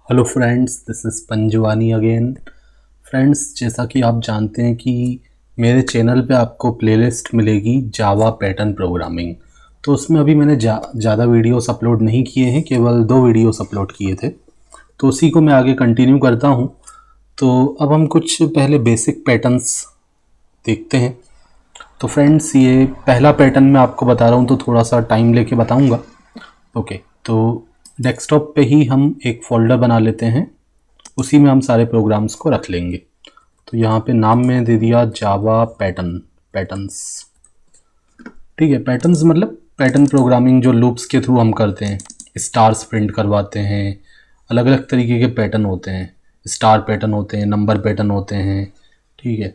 Hello friends, this is Panjwani again. Friends, जैसा कि आप जानते हैं कि मेरे चैनल पे आपको प्लेलिस्ट मिलेगी जावा पैटर्न प्रोग्रामिंग। तो उसमें अभी मैंने ज़्यादा वीडियोस अपलोड नहीं किए हैं, केवल 2 वीडियोस अपलोड किए थे। तो उसी को मैं आगे कंटिन्यू करता हूँ। तो अब हम कुछ पहले बेसिक पैटर्न्स देखते हैं। तो फ्रेंड्स, ये पहला पैटर्न मैं आपको बता रहा हूँ, तो थोड़ा सा टाइम लेके बताऊँगा। ओके, तो डेस्कटॉप पे ही हम एक फ़ोल्डर बना लेते हैं, उसी में हम सारे प्रोग्राम्स को रख लेंगे। तो यहाँ पे नाम में दे दिया जावा पैटर्न्स। ठीक है, पैटर्न्स मतलब पैटर्न प्रोग्रामिंग जो लूप्स के थ्रू हम करते हैं। स्टार्स प्रिंट करवाते हैं, अलग अलग तरीके के पैटर्न होते हैं। स्टार पैटर्न होते हैं, नंबर पैटर्न होते हैं। ठीक है,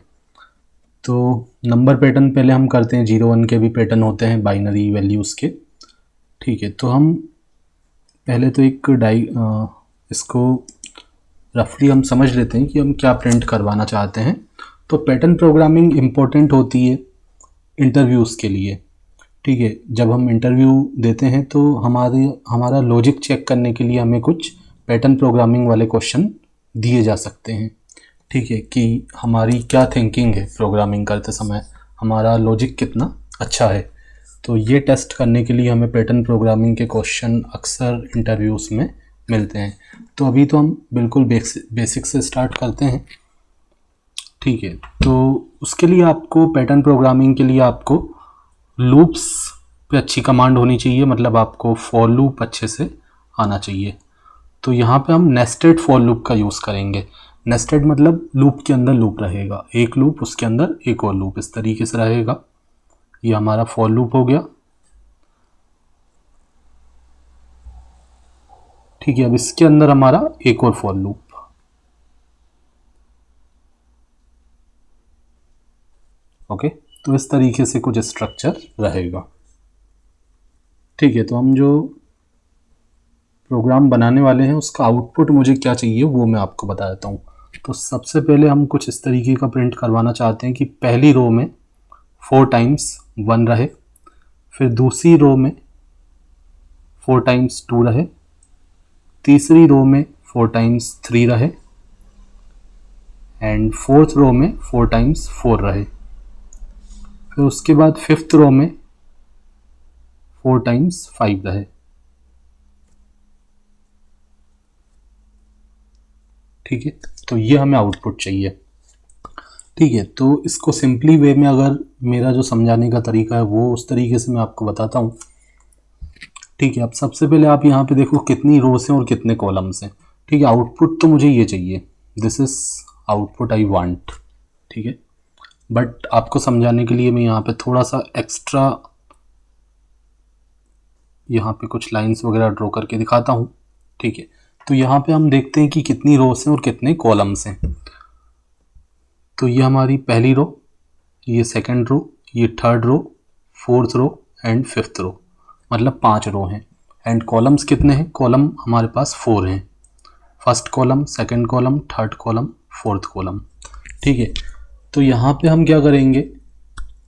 तो नंबर पैटर्न पहले हम करते हैं। 0 1 के भी पैटर्न होते हैं, बाइनरी वैल्यूज़ के। ठीक है, तो हम पहले तो एक इसको रफली हम समझ लेते हैं कि हम क्या प्रिंट करवाना चाहते हैं। तो पैटर्न प्रोग्रामिंग इम्पोर्टेंट होती है इंटरव्यूज़ के लिए। ठीक है, जब हम इंटरव्यू देते हैं तो हमारा लॉजिक चेक करने के लिए हमें कुछ पैटर्न प्रोग्रामिंग वाले क्वेश्चन दिए जा सकते हैं। ठीक है, कि हमारी क्या थिंकिंग है प्रोग्रामिंग करते समय, हमारा लॉजिक कितना अच्छा है। तो ये टेस्ट करने के लिए हमें पैटर्न प्रोग्रामिंग के क्वेश्चन अक्सर इंटरव्यूज़ में मिलते हैं। तो अभी तो हम बिल्कुल बेसिक से स्टार्ट करते हैं। ठीक है, तो उसके लिए आपको पैटर्न प्रोग्रामिंग के लिए आपको लूप्स पे अच्छी कमांड होनी चाहिए, मतलब आपको फॉर लूप अच्छे से आना चाहिए। तो यहाँ पे हम नेस्टेड फॉर लूप का यूज़ करेंगे। नेस्टेड मतलब लूप के अंदर लूप रहेगा, एक लूप उसके अंदर एक और लूप, इस तरीके से रहेगा। ये हमारा फॉर लूप हो गया। ठीक है, अब इसके अंदर हमारा एक और फॉर लूप। ओके, तो इस तरीके से कुछ स्ट्रक्चर रहेगा। ठीक है, तो हम जो प्रोग्राम बनाने वाले हैं उसका आउटपुट मुझे क्या चाहिए वो मैं आपको बता देता हूँ। तो सबसे पहले हम कुछ इस तरीके का प्रिंट करवाना चाहते हैं कि पहली रो में 4 टाइम्स 1 रहे, फिर दूसरी रो में 4 टाइम्स 2 रहे, तीसरी रो में 4 टाइम्स 3 रहे, एंड फोर्थ रो में 4 टाइम्स 4 रहे। फिर उसके बाद फिफ्थ रो में 4 टाइम्स 5 रहे। ठीक है, तो ये हमें आउटपुट चाहिए। ठीक है, तो इसको सिंपली वे में अगर मेरा जो समझाने का तरीका है वो उस तरीके से मैं आपको बताता हूँ। ठीक है, अब सबसे पहले आप यहाँ पे देखो कितनी रोज हैं और कितने कॉलम्स हैं। ठीक है, आउटपुट तो मुझे ये चाहिए, this is output I want. ठीक है, बट आपको समझाने के लिए मैं यहाँ पे थोड़ा सा एक्स्ट्रा यहाँ पे कुछ लाइंस वगैरह ड्रॉ करके दिखाता हूँ। ठीक है, तो यहाँ पे हम देखते हैं कि कितनी रोज हैं और कितने कॉलम्स हैं। तो ये हमारी पहली रो, ये सेकंड रो, ये third row, fourth row and fifth row, मतलब 5 रो हैं। एंड कॉलम्स कितने हैं? कॉलम हमारे पास 4 हैं। First column, second column, third column, fourth column. ठीक है, तो यहाँ पे हम क्या करेंगे,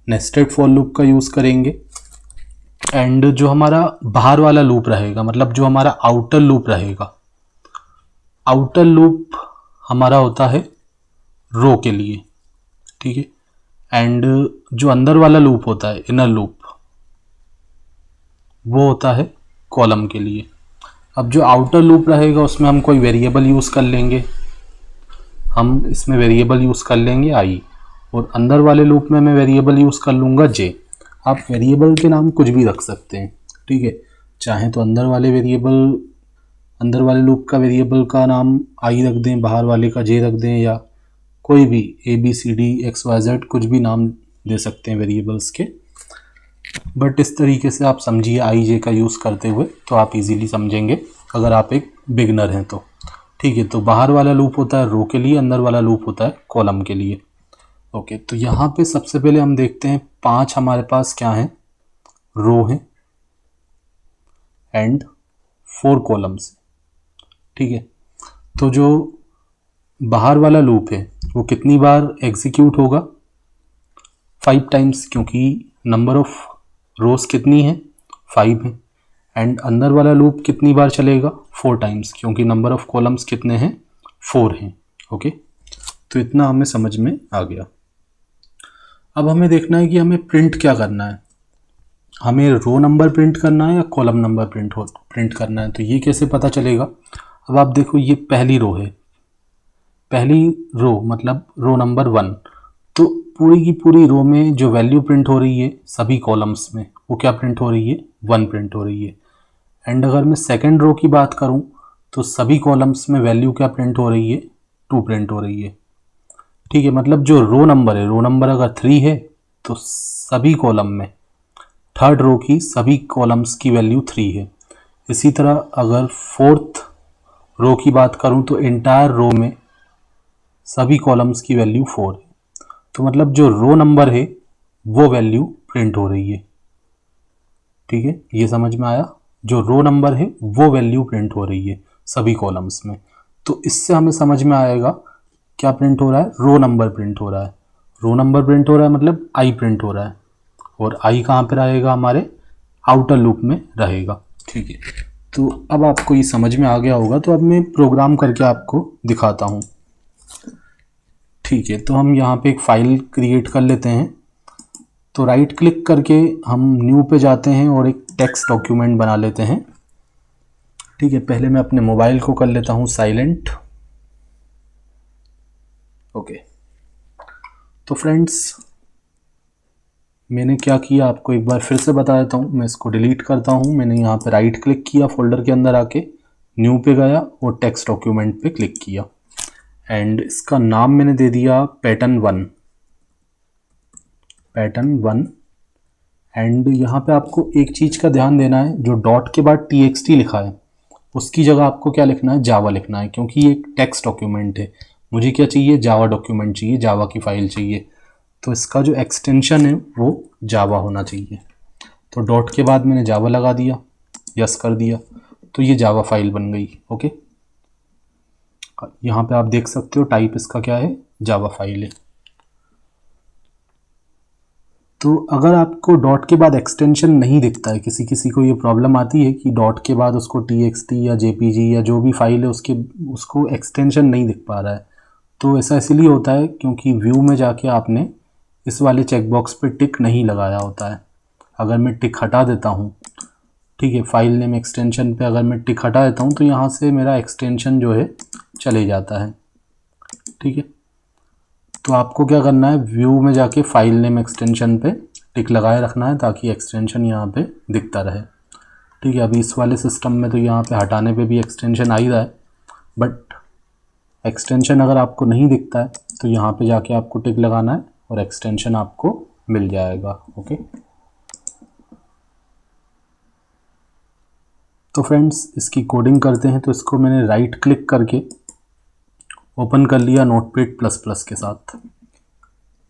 नेस्टेड फॉर लूप का यूज़ करेंगे। एंड जो हमारा बाहर वाला लूप रहेगा, मतलब जो हमारा आउटर लूप रहेगा, आउटर लूप हमारा होता है रो के लिए। ठीक है, एंड जो अंदर वाला लूप होता है, इनर लूप, वो होता है कॉलम के लिए। अब जो आउटर लूप रहेगा उसमें हम कोई वेरिएबल यूज़ कर लेंगे, हम इसमें वेरिएबल यूज़ कर लेंगे आई, और अंदर वाले लूप में मैं वेरिएबल यूज़ कर लूँगा जे। आप वेरिएबल के नाम कुछ भी रख सकते हैं। ठीक है, चाहे तो अंदर वाले लूप का वेरिएबल का नाम आई रख दें, बाहर वाले का जे रख दें, या कोई भी ABCD XYZ कुछ भी नाम दे सकते हैं वेरिएबल्स के। बट इस तरीके से आप समझिए आई जे का यूज़ करते हुए, तो आप इजीली समझेंगे अगर आप एक बिगनर हैं तो। ठीक है, तो बाहर वाला लूप होता है रो के लिए, अंदर वाला लूप होता है कॉलम के लिए। ओके, तो यहाँ पे सबसे पहले हम देखते हैं 5 हमारे पास क्या हैं, रो हैं एंड 4 कॉलम्स। ठीक है, तो जो बाहर वाला लूप है वो कितनी बार एग्जीक्यूट होगा? 5 टाइम्स, क्योंकि नंबर ऑफ रोज कितनी है? 5 है। एंड अंदर वाला लूप कितनी बार चलेगा, 4 टाइम्स, क्योंकि नंबर ऑफ कॉलम्स कितने हैं, 4 हैं। ओके, तो इतना हमें समझ में आ गया। अब हमें देखना है कि हमें प्रिंट क्या करना है, हमें रो नंबर प्रिंट करना है या कॉलम नंबर प्रिंट करना है। तो ये कैसे पता चलेगा, अब आप देखो ये पहली रो है, पहली रो मतलब रो नंबर 1, तो पूरी की पूरी रो में जो वैल्यू प्रिंट हो रही है सभी कॉलम्स में, वो क्या प्रिंट हो रही है, 1 प्रिंट हो रही है। एंड अगर मैं सेकेंड रो की बात करूं तो सभी कॉलम्स में वैल्यू क्या प्रिंट हो रही है, 2 प्रिंट हो रही है। ठीक है, मतलब जो रो नंबर है, रो नंबर अगर 3 है तो सभी कॉलम में थर्ड रो की सभी कॉलम्स की वैल्यू 3 है। इसी तरह अगर फोर्थ रो की बात करूं तो एंटायर रो में सभी कॉलम्स की वैल्यू 4 है। तो मतलब जो रो नंबर है वो वैल्यू प्रिंट हो रही है। ठीक है, ये समझ में आया, जो रो नंबर है वो वैल्यू प्रिंट हो रही है सभी कॉलम्स में। तो इससे हमें समझ में आएगा क्या प्रिंट हो रहा है, रो नंबर प्रिंट हो रहा है। रो नंबर प्रिंट हो रहा है मतलब आई प्रिंट हो रहा है, और आई कहाँ पे रहेगा, हमारे आउटर लूप में रहेगा। ठीक है, तो अब आपको ये समझ में आ गया होगा, तो अब मैं प्रोग्राम करके आपको दिखाता हूँ। ठीक है, तो हम यहाँ पे एक फाइल क्रिएट कर लेते हैं। तो राइट क्लिक करके हम न्यू पे जाते हैं और एक टेक्स्ट डॉक्यूमेंट बना लेते हैं। ठीक है, पहले मैं अपने मोबाइल को कर लेता हूँ साइलेंट। ओके, तो फ्रेंड्स मैंने क्या किया आपको एक बार फिर से बता देता हूँ। मैं इसको डिलीट करता हूँ। मैंने यहाँ पे राइट क्लिक किया, फोल्डर के अंदर आके न्यू पे गया और टेक्स्ट डॉक्यूमेंट पे क्लिक किया, एंड इसका नाम मैंने दे दिया पैटर्न 1। एंड यहाँ पे आपको एक चीज़ का ध्यान देना है, जो डॉट के बाद txt लिखा है उसकी जगह आपको क्या लिखना है, जावा लिखना है, क्योंकि ये एक टेक्स्ट डॉक्यूमेंट है। मुझे क्या चाहिए, जावा डॉक्यूमेंट चाहिए, जावा की फाइल चाहिए। तो इसका जो एक्सटेंशन है वो जावा होना चाहिए। तो डॉट के बाद मैंने जावा लगा दिया, यस कर दिया, तो ये जावा फाइल बन गई। ओके, यहाँ पे आप देख सकते हो टाइप इसका क्या है, जावा फाइल है। तो अगर आपको डॉट के बाद एक्सटेंशन नहीं दिखता है, किसी किसी को ये प्रॉब्लम आती है कि डॉट के बाद उसको txt या jpg या जो भी फाइल है उसको एक्सटेंशन नहीं दिख पा रहा है, तो ऐसा इसलिए होता है क्योंकि व्यू में जाके आपने इस वाले चेकबॉक्स पे टिक नहीं लगाया होता है। अगर मैं टिक हटा देता हूँ, ठीक है, फाइल नेम एक्सटेंशन पे अगर मैं टिक हटा देता हूँ तो यहाँ से मेरा एक्सटेंशन जो है चले जाता है। ठीक है, तो आपको क्या करना है, व्यू में जाके फाइल नेम एक्सटेंशन पे टिक लगाए रखना है ताकि एक्सटेंशन यहाँ पे दिखता रहे। ठीक है, अभी इस वाले सिस्टम में तो यहाँ पे हटाने पे भी एक्सटेंशन आ ही रहा है, बट एक्सटेंशन अगर आपको नहीं दिखता है तो यहाँ पे जाके आपको टिक लगाना है और एक्सटेंशन आपको मिल जाएगा। ओके, तो फ्रेंड्स इसकी कोडिंग करते हैं। तो इसको मैंने राइट क्लिक करके ओपन कर लिया नोटपैड प्लस प्लस के साथ।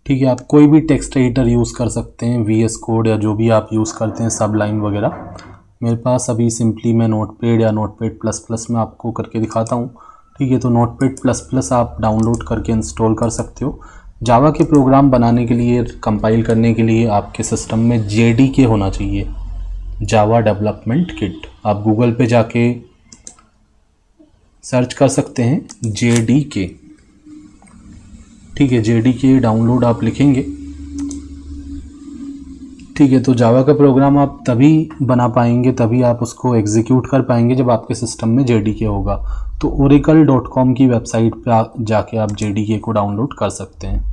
ठीक है, आप कोई भी टेक्स्ट एडिटर यूज़ कर सकते हैं, VS कोड या जो भी आप यूज़ करते हैं, सबलाइन वगैरह। मेरे पास अभी सिंपली मैं नोटपैड या नोटपैड प्लस प्लस में आपको करके दिखाता हूँ। ठीक है, तो नोटपैड प्लस प्लस आप डाउनलोड करके इंस्टॉल कर सकते हो। जावा के प्रोग्राम बनाने के लिए, कंपाइल करने के लिए आपके सिस्टम में JDK होना चाहिए, जावा डेवलपमेंट किट। आप गूगल पे जाके सर्च कर सकते हैं JDK। ठीक है, JDK डाउनलोड आप लिखेंगे। ठीक है, तो जावा का प्रोग्राम आप तभी बना पाएंगे, तभी आप उसको एग्जीक्यूट कर पाएंगे जब आपके सिस्टम में JDK होगा। तो oracle.com की वेबसाइट पे जाके आप JDK को डाउनलोड कर सकते हैं।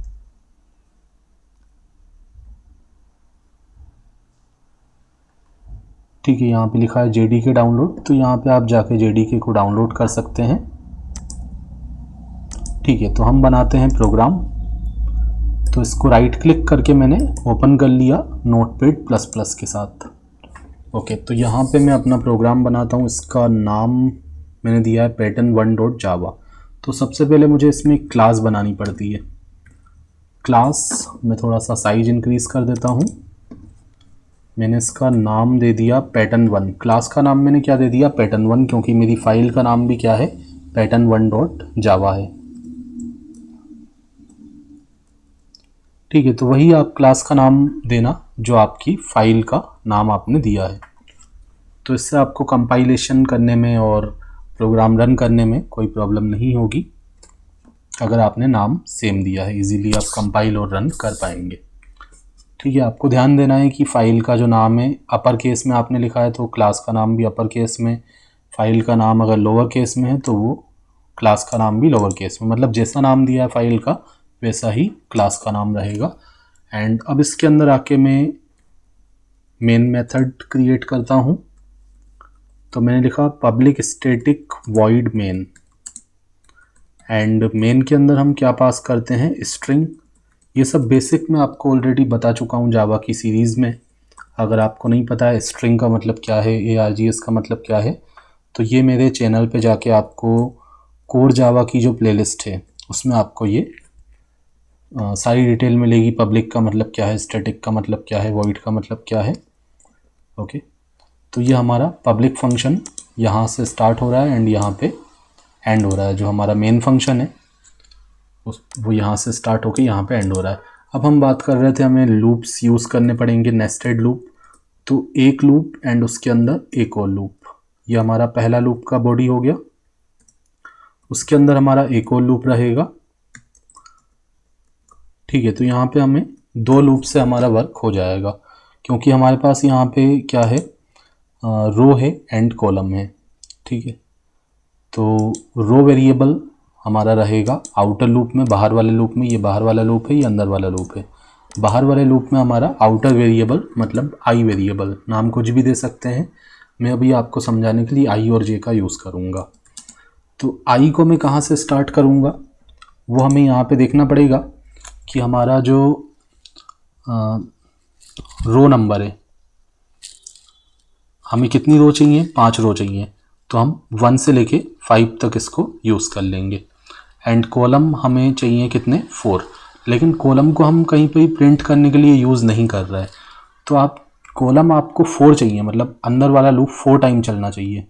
ठीक है, यहाँ पे लिखा है JDK डाउनलोड, तो यहाँ पे आप जाके JDK को डाउनलोड कर सकते हैं। ठीक है, तो हम बनाते हैं प्रोग्राम। तो इसको राइट क्लिक करके मैंने ओपन कर लिया नोटपैड प्लस प्लस के साथ। ओके, तो यहाँ पे मैं अपना प्रोग्राम बनाता हूँ। इसका नाम मैंने दिया है pattern1.java। तो सबसे पहले मुझे इसमें एक क्लास बनानी पड़ती है। क्लास में थोड़ा सा साइज इंक्रीज कर देता हूँ। मैंने इसका नाम दे दिया pattern1। क्लास का नाम मैंने क्या दे दिया, pattern1, क्योंकि मेरी फाइल का नाम भी क्या है, pattern1.java है। ठीक है, तो वही आप क्लास का नाम देना जो आपकी फाइल का नाम आपने दिया है। तो इससे आपको कंपाइलेशन करने में और प्रोग्राम रन करने में कोई प्रॉब्लम नहीं होगी। अगर आपने नाम सेम दिया है, इजीली आप कंपाइल और रन कर पाएंगे। ठीक है, आपको ध्यान देना है कि फ़ाइल का जो नाम है अपर केस में आपने लिखा है तो क्लास का नाम भी अपर केस में, फ़ाइल का नाम अगर लोअर केस में है तो वो क्लास का नाम भी लोअर केस में, मतलब जैसा नाम दिया है फ़ाइल का वैसा ही क्लास का नाम रहेगा। एंड अब इसके अंदर आके मैं मेन मेथड क्रिएट करता हूँ। तो मैंने लिखा public static void main, and main के अंदर हम क्या पास करते हैं, स्ट्रिंग। ये सब बेसिक मैं आपको ऑलरेडी बता चुका हूँ जावा की सीरीज़ में। अगर आपको नहीं पता है स्ट्रिंग का मतलब क्या है, ARGS का मतलब क्या है, तो ये मेरे चैनल पे जाके आपको कोर जावा की जो प्लेलिस्ट है उसमें आपको ये सारी डिटेल मिलेगी। पब्लिक का मतलब क्या है, स्टैटिक का मतलब क्या है, वॉइड का मतलब क्या है। ओके, तो ये हमारा पब्लिक फंक्शन यहाँ से स्टार्ट हो रहा है एंड यहाँ पे एंड हो रहा है। जो हमारा मेन फंक्शन है वो यहाँ से स्टार्ट होकर यहाँ पे एंड हो रहा है। अब हम बात कर रहे थे हमें लूप्स यूज़ करने पड़ेंगे, नेस्टेड लूप। तो एक लूप एंड उसके अंदर एक और लूप, ये हमारा पहला लूप का बॉडी हो गया। उसके अंदर हमारा एक और लूप रहेगा। ठीक है, तो यहाँ पे हमें 2 लूप से हमारा वर्क हो जाएगा, क्योंकि हमारे पास यहाँ पे क्या है, रो है एंड कॉलम है। ठीक है, तो रो वेरिएबल हमारा रहेगा आउटर लूप में, बाहर वाले लूप में। ये बाहर वाला लूप है, ये अंदर वाला लूप है। बाहर वाले लूप में हमारा आउटर वेरिएबल मतलब आई वेरिएबल, नाम कुछ भी दे सकते हैं। मैं अभी आपको समझाने के लिए आई और जे का यूज़ करूँगा। तो आई को मैं कहाँ से स्टार्ट करूँगा, वो हमें यहाँ पे देखना पड़ेगा कि हमारा जो रो नंबर है, हमें कितनी रो चाहिए, 5 रो चाहिए। तो हम 1 से लेके 5 तक इसको यूज़ कर लेंगे। एंड कॉलम हमें चाहिए कितने, 4। लेकिन कॉलम को हम कहीं पे प्रिंट करने के लिए यूज़ नहीं कर रहे हैं, तो आप कॉलम आपको 4 चाहिए, मतलब अंदर वाला लूप 4 टाइम चलना चाहिए।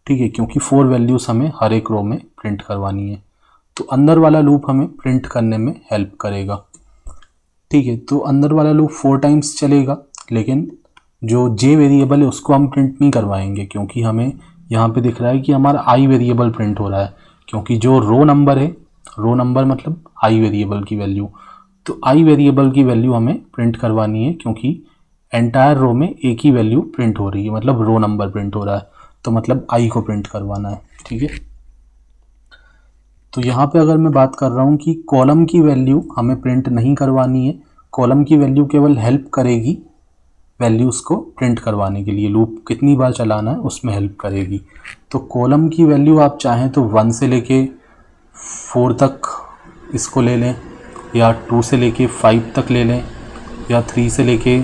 ठीक है, क्योंकि 4 वैल्यूज़ हमें हर एक रो में प्रिंट करवानी है, तो अंदर वाला लूप हमें प्रिंट करने में हेल्प करेगा। ठीक है, तो अंदर वाला लूप 4 टाइम्स चलेगा, लेकिन जो जे वेरिएबल है उसको हम प्रिंट नहीं करवाएंगे, क्योंकि हमें यहाँ पे दिख रहा है कि हमारा आई वेरिएबल प्रिंट हो रहा है। क्योंकि जो रो नंबर है, रो नंबर मतलब आई वेरिएबल की वैल्यू, तो आई वेरिएबल की वैल्यू हमें प्रिंट करवानी है, क्योंकि एंटायर रो में एक ही वैल्यू प्रिंट हो रही है, मतलब रो नंबर प्रिंट हो रहा है, तो मतलब आई को प्रिंट करवाना है। ठीक है, तो यहाँ पे अगर मैं बात कर रहा हूँ कि कॉलम की वैल्यू हमें प्रिंट नहीं करवानी है, कॉलम की वैल्यू केवल हेल्प करेगी वैल्यूज़ को प्रिंट करवाने के लिए, लूप कितनी बार चलाना है उसमें हेल्प करेगी। तो कॉलम की वैल्यू आप चाहें तो 1 से लेके 4 तक इसको ले लें, या 2 से लेके 5 तक ले लें, या 3 से लेके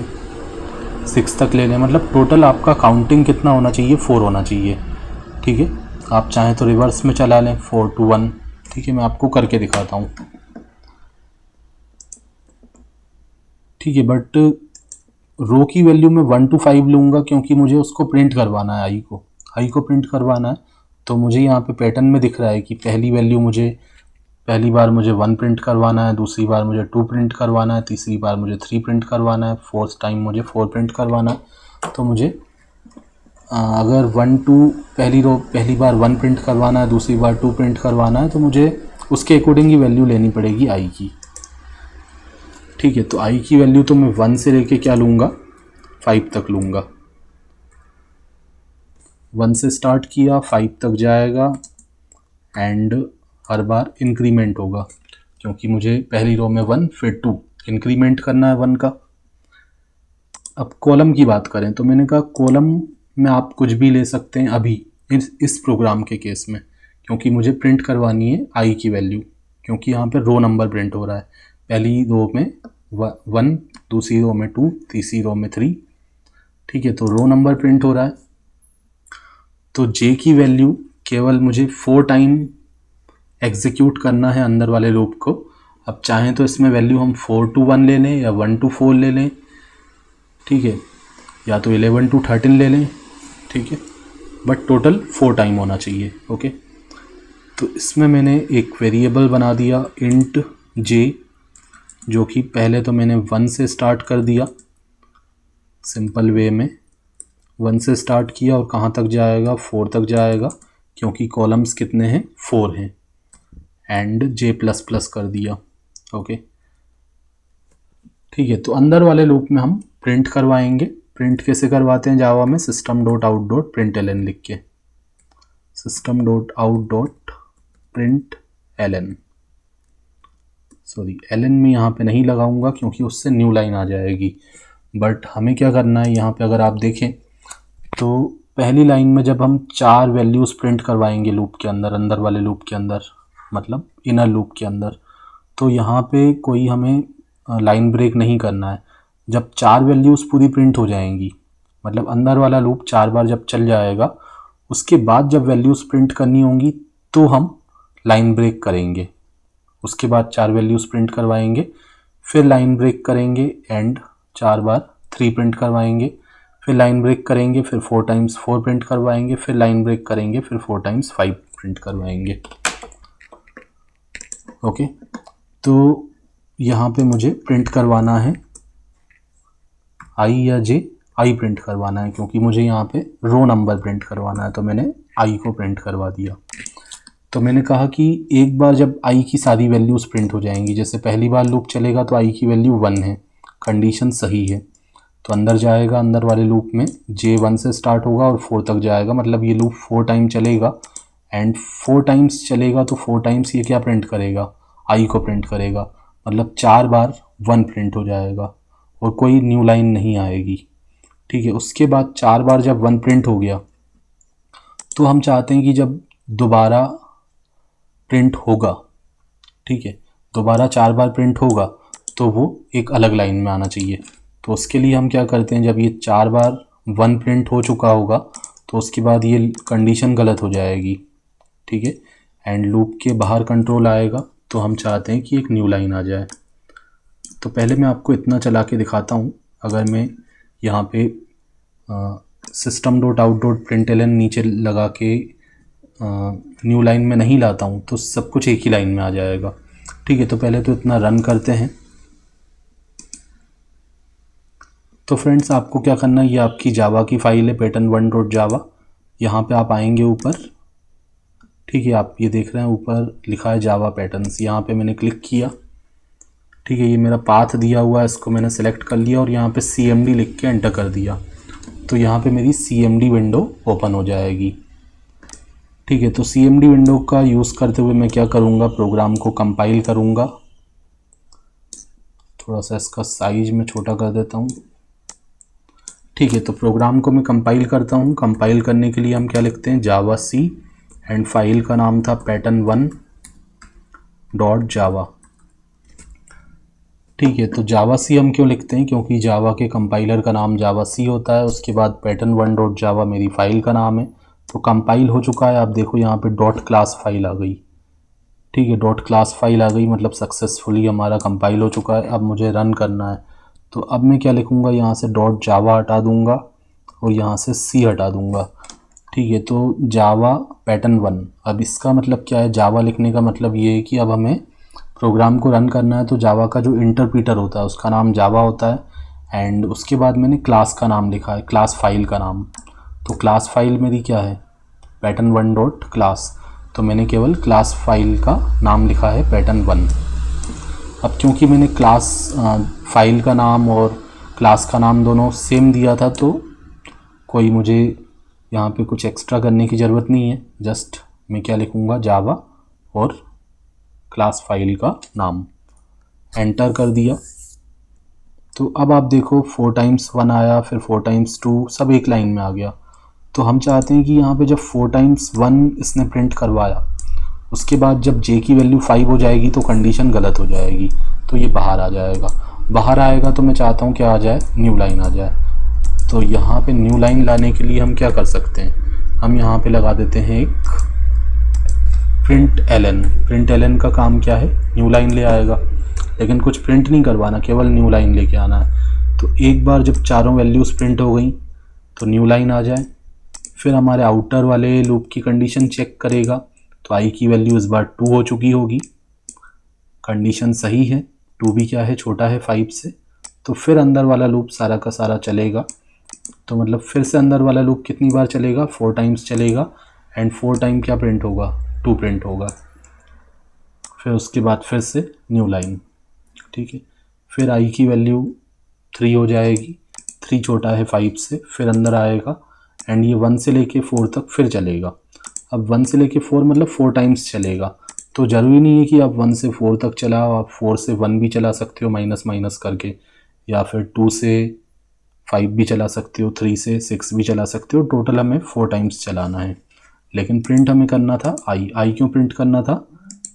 6 तक ले लें। मतलब टोटल आपका काउंटिंग कितना होना चाहिए, 4 होना चाहिए। ठीक है, आप चाहें तो रिवर्स में चला लें, 4 to 1। ठीक है, मैं आपको करके दिखाता हूँ। ठीक है, बट रो की वैल्यू मैं 1 to 5 लूँगा, क्योंकि मुझे उसको प्रिंट करवाना है, आई को प्रिंट करवाना है। तो मुझे यहाँ पे पैटर्न में दिख रहा है कि पहली बार मुझे 1 प्रिंट करवाना है, दूसरी बार मुझे 2 प्रिंट करवाना है, तीसरी बार मुझे 3 प्रिंट करवाना है, फोर्थ टाइम मुझे 4 प्रिंट करवाना है। तो मुझे अगर 1 2 पहली बार 1 प्रिंट करवाना है, दूसरी बार 2 प्रिंट करवाना है, तो मुझे उसके अकॉर्डिंग ही वैल्यू लेनी पड़ेगी आई की। ठीक है, तो आई की वैल्यू तो मैं 1 से लेके क्या लूँगा, 5 तक लूँगा। 1 से स्टार्ट किया, 5 तक जाएगा, एंड हर बार इंक्रीमेंट होगा, क्योंकि मुझे पहली रो में 1 फिर 2 इंक्रीमेंट करना है 1 का। अब कॉलम की बात करें तो मैंने कहा कॉलम में आप कुछ भी ले सकते हैं अभी इस प्रोग्राम के केस में, क्योंकि मुझे प्रिंट करवानी है आई की वैल्यू, क्योंकि यहाँ पे रो नंबर प्रिंट हो रहा है। पहली रो में 1, दूसरी रो में 2, तीसरी रो में 3। ठीक है, तो रो नंबर प्रिंट हो रहा है। तो जे की वैल्यू केवल मुझे 4 टाइम एग्जीक्यूट करना है अंदर वाले लूप को। अब चाहें तो इसमें वैल्यू हम 4 to 1 ले लें, या 1 to 4 ले लें। ठीक है, या तो 11 to 13 ले लें। ठीक है, बट टोटल 4 टाइम होना चाहिए। ओके, तो इसमें मैंने एक वेरिएबल बना दिया इंट जे, जो कि पहले तो मैंने 1 से स्टार्ट कर दिया सिंपल वे में। 1 से स्टार्ट किया और कहाँ तक जाएगा, 4 तक जाएगा, क्योंकि कॉलम्स कितने हैं, 4 हैं, एंड जे प्लस प्लस कर दिया। ओके, ठीक है। तो अंदर वाले लूप में हम प्रिंट करवाएंगे। प्रिंट कैसे करवाते हैं जावा में, system dot out dot print ln लिख के, system dot out dot print ln, sorry ln में यहाँ पे नहीं लगाऊंगा क्योंकि उससे न्यू लाइन आ जाएगी। बट हमें क्या करना है यहाँ पे, अगर आप देखें तो पहली लाइन में जब हम 4 वैल्यूज़ प्रिंट करवाएंगे लूप के अंदर, अंदर वाले लूप के अंदर, मतलब इनर लूप के अंदर, तो यहाँ पे कोई हमें लाइन ब्रेक नहीं करना है। जब 4 वैल्यूज़ पूरी प्रिंट हो जाएंगी, मतलब अंदर वाला लूप 4 बार जब चल जाएगा, उसके बाद जब वैल्यूज़ प्रिंट करनी होंगी तो हम लाइन ब्रेक करेंगे। उसके बाद 4 वैल्यूज़ प्रिंट करवाएंगे, फिर लाइन ब्रेक करेंगे एंड 4 बार 3 प्रिंट करवाएंगे, फिर लाइन ब्रेक करेंगे, फिर 4 टाइम्स 4 प्रिंट करवाएंगे, फिर लाइन ब्रेक करेंगे, फिर 4 टाइम्स 5 प्रिंट करवाएंगे। ओके, तो यहाँ पे मुझे प्रिंट करवाना है आई या जे, आई प्रिंट करवाना है क्योंकि मुझे यहाँ पे रो नंबर प्रिंट करवाना है, तो मैंने आई को प्रिंट करवा दिया। तो मैंने कहा कि एक बार जब आई की सारी वैल्यूज़ प्रिंट हो जाएंगी, जैसे पहली बार लूप चलेगा तो आई की वैल्यू 1 है, कंडीशन सही है, तो अंदर जाएगा, अंदर वाले लूप में जे 1 से स्टार्ट होगा और 4 तक जाएगा, मतलब ये लूप 4 टाइम चलेगा एंड 4 टाइम्स चलेगा तो 4 टाइम्स ये क्या प्रिंट करेगा, आई को प्रिंट करेगा, मतलब 4 बार 1 प्रिंट हो जाएगा और कोई न्यू लाइन नहीं आएगी। ठीक है, उसके बाद 4 बार जब 1 प्रिंट हो गया तो हम चाहते हैं कि जब दोबारा प्रिंट होगा, ठीक है, दोबारा 4 बार प्रिंट होगा तो वो एक अलग लाइन में आना चाहिए। तो उसके लिए हम क्या करते हैं, जब ये 4 बार 1 प्रिंट हो चुका होगा तो उसके बाद ये कंडीशन गलत हो जाएगी, ठीक है, एंड लूप के बाहर कंट्रोल आएगा, तो हम चाहते हैं कि एक न्यू लाइन आ जाए। तो पहले मैं आपको इतना चला के दिखाता हूँ। अगर मैं यहाँ पे system dot out dot print ln नीचे लगा के न्यू लाइन में नहीं लाता हूँ तो सब कुछ एक ही लाइन में आ जाएगा। ठीक है, तो पहले तो इतना रन करते हैं। तो फ्रेंड्स, आपको क्या करना है, ये आपकी जावा की फ़ाइल है pattern1.java। यहाँ पे आप आएंगे ऊपर, ठीक है, आप ये देख रहे हैं ऊपर लिखा है जावा पैटर्न्स, यहाँ पे मैंने क्लिक किया। ठीक है, ये मेरा पाथ दिया हुआ है, इसको मैंने सेलेक्ट कर लिया और यहाँ पे CMD लिख के एंटर कर दिया, तो यहाँ पे मेरी CMD विंडो ओपन हो जाएगी। ठीक है, तो CMD विंडो का यूज़ करते हुए मैं क्या करूँगा, प्रोग्राम को कंपाइल करूँगा। थोड़ा सा इसका साइज में छोटा कर देता हूँ। ठीक है, तो प्रोग्राम को मैं कंपाइल करता हूँ। कंपाइल करने के लिए हम क्या लिखते हैं, जावा सी, एंड फाइल का नाम था pattern1.java। ठीक है, तो जावा सी हम क्यों लिखते हैं, क्योंकि जावा के कंपाइलर का नाम जावा सी होता है। उसके बाद pattern1.java मेरी फ़ाइल का नाम है। तो कंपाइल हो चुका है, आप देखो यहाँ पे डॉट क्लास फाइल आ गई। ठीक है, डॉट क्लास फाइल आ गई, मतलब सक्सेसफुली हमारा कंपाइल हो चुका है। अब मुझे रन करना है, तो अब मैं क्या लिखूँगा, यहाँ से डॉट जावा हटा दूँगा और यहाँ से सी हटा दूँगा। ठीक है, तो जावा pattern1, अब इसका मतलब क्या है, जावा लिखने का मतलब ये है कि अब हमें प्रोग्राम को रन करना है। तो जावा का जो इंटरप्रीटर होता है उसका नाम जावा होता है, एंड उसके बाद मैंने क्लास का नाम लिखा है, क्लास फाइल का नाम। तो क्लास फाइल मेरी क्या है, pattern1.class, तो मैंने केवल क्लास फाइल का नाम लिखा है pattern1। अब क्योंकि मैंने क्लास फाइल का नाम और क्लास का नाम दोनों सेम दिया था, तो कोई मुझे यहाँ पे कुछ एक्स्ट्रा करने की ज़रूरत नहीं है। जस्ट मैं क्या लिखूँगा, जावा और क्लास फाइल का नाम, एंटर कर दिया। तो अब आप देखो 4 टाइम्स 1 आया, फिर 4 टाइम्स 2, सब एक लाइन में आ गया। तो हम चाहते हैं कि यहाँ पे जब 4 टाइम्स 1 इसने प्रिंट करवाया, उसके बाद जब जे की वैल्यू 5 हो जाएगी तो कंडीशन गलत हो जाएगी, तो ये बाहर आ जाएगा। बाहर आएगा तो मैं चाहता हूँ क्या आ जाए, न्यू लाइन आ जाए। तो यहाँ पे न्यू लाइन लाने के लिए हम क्या कर सकते हैं, हम यहाँ पे लगा देते हैं एक प्रिंट एलन। प्रिंट एलन का काम क्या है, न्यू लाइन ले आएगा, लेकिन कुछ प्रिंट नहीं करवाना, केवल न्यू लाइन लेके आना है। तो एक बार जब चारों वैल्यूज़ प्रिंट हो गई तो न्यू लाइन आ जाए, फिर हमारे आउटर वाले लूप की कंडीशन चेक करेगा। तो आई की वैल्यू इस बार 2 हो चुकी होगी, कंडीशन सही है, 2 भी क्या है, छोटा है 5 से। तो फिर अंदर वाला लूप सारा का सारा चलेगा तो मतलब फिर से अंदर वाला लूप कितनी बार चलेगा, 4 टाइम्स चलेगा, एंड 4 टाइम क्या प्रिंट होगा, 2 प्रिंट होगा। फिर उसके बाद फिर से न्यू लाइन, ठीक है। फिर आई की वैल्यू 3 हो जाएगी, 3 छोटा है 5 से, फिर अंदर आएगा एंड ये 1 से लेके 4 तक फिर चलेगा। अब 1 से लेके 4 मतलब 4 टाइम्स चलेगा, तो ज़रूरी नहीं है कि आप 1 से 4 तक चलाओ, आप 4 से 1 भी चला सकते हो माइनस माइनस करके, या फिर 2 से 5 भी चला सकते हो, 3 से 6 भी चला सकते हो। टोटल हमें 4 टाइम्स चलाना है, लेकिन प्रिंट हमें करना था आई। आई क्यों प्रिंट करना था,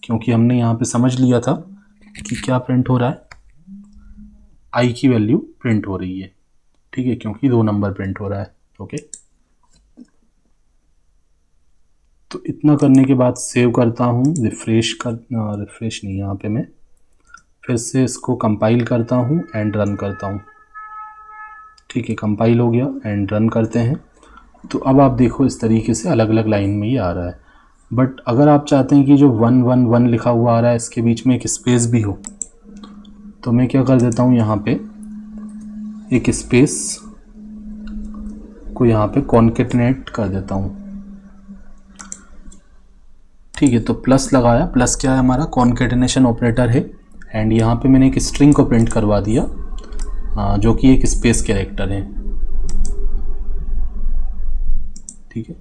क्योंकि हमने यहाँ पे समझ लिया था कि क्या प्रिंट हो रहा है, आई की वैल्यू प्रिंट हो रही है, ठीक है, क्योंकि 2 नंबर प्रिंट हो रहा है। ओके, तो इतना करने के बाद सेव करता हूँ, रिफ्रेश नहीं, यहाँ पे मैं फिर से इसको कंपाइल करता हूँ एंड रन करता हूँ, ठीक है। कंपाइल हो गया एंड रन करते हैं, तो अब आप देखो इस तरीके से अलग अलग लाइन में ही आ रहा है। बट अगर आप चाहते हैं कि जो 111 लिखा हुआ आ रहा है इसके बीच में एक स्पेस भी हो, तो मैं क्या कर देता हूँ, यहाँ पे एक स्पेस को यहाँ पे कॉन्केटनेट कर देता हूँ, ठीक है। तो प्लस लगाया, प्लस क्या है हमारा, कॉन्केटेनेशन ऑपरेटर है, एंड यहाँ पे मैंने एक स्ट्रिंग को प्रिंट करवा दिया जो कि एक स्पेस कैरेक्टर है, ठीक है।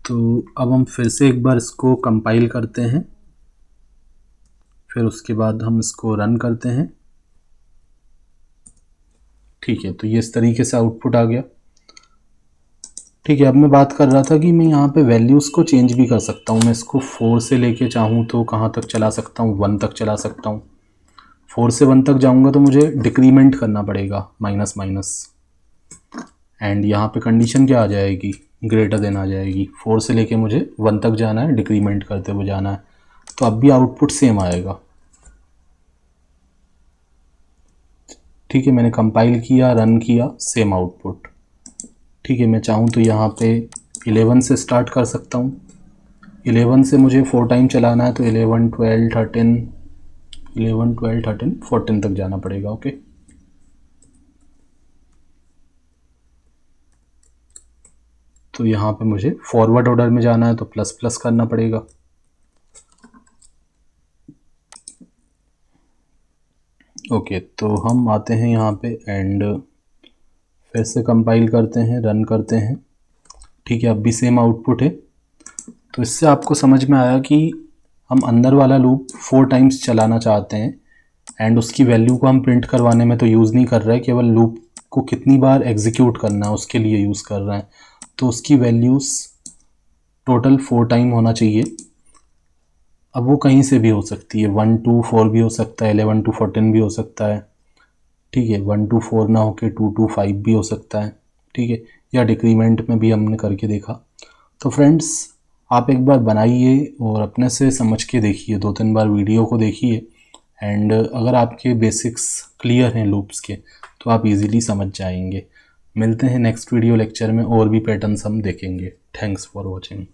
तो अब हम फिर से एक बार इसको कंपाइल करते हैं, फिर उसके बाद हम इसको रन करते हैं, ठीक है। तो ये इस तरीके से आउटपुट आ गया, ठीक है। अब मैं बात कर रहा था कि मैं यहाँ पे वैल्यूज़ को चेंज भी कर सकता हूँ। मैं इसको 4 से लेके चाहूँ तो कहाँ तक चला सकता हूँ, 1 तक चला सकता हूँ। 4 से 1 तक जाऊँगा तो मुझे डिक्रीमेंट करना पड़ेगा, माइनस माइनस, एंड यहाँ पे कंडीशन क्या आ जाएगी, ग्रेटर देन आ जाएगी। 4 से लेके मुझे 1 तक जाना है, डिक्रीमेंट करते हुए जाना है, तो अब भी आउटपुट सेम आएगा, ठीक है। मैंने कंपाइल किया, रन किया, सेम आउटपुट, ठीक है। मैं चाहूँ तो यहाँ पे 11 से स्टार्ट कर सकता हूँ। 11 से मुझे 4 टाइम चलाना है, तो 11 12 13 11 12 13 14 तक जाना पड़ेगा, ओके। तो यहाँ पे मुझे फॉरवर्ड ऑर्डर में जाना है तो प्लस प्लस करना पड़ेगा, ओके। तो हम आते हैं यहाँ पे एंड फिर से कंपाइल करते हैं, रन करते हैं, ठीक है। अब भी सेम आउटपुट है। तो इससे आपको समझ में आया कि हम अंदर वाला लूप 4 टाइम्स चलाना चाहते हैं, एंड उसकी वैल्यू को हम प्रिंट करवाने में तो यूज़ नहीं कर रहे हैं, केवल लूप को कितनी बार एग्जीक्यूट करना है उसके लिए यूज़ कर रहे हैं। तो उसकी वैल्यूज़ टोटल 4 टाइम होना चाहिए। अब वो कहीं से भी हो सकती है, 1 to 4 भी हो सकता है, 11 to 14 भी हो सकता है, ठीक है। 1 to 4 ना होके 2 to 5 भी हो सकता है, ठीक है, या डिक्रीमेंट में भी हमने करके देखा। तो फ्रेंड्स, आप एक बार बनाइए और अपने से समझ के देखिए, 2-3 बार वीडियो को देखिए, एंड अगर आपके बेसिक्स क्लियर हैं लूप्स के तो आप इजीली समझ जाएंगे। मिलते हैं नेक्स्ट वीडियो लेक्चर में, और भी पैटर्न्स हम देखेंगे। Thanks for watching.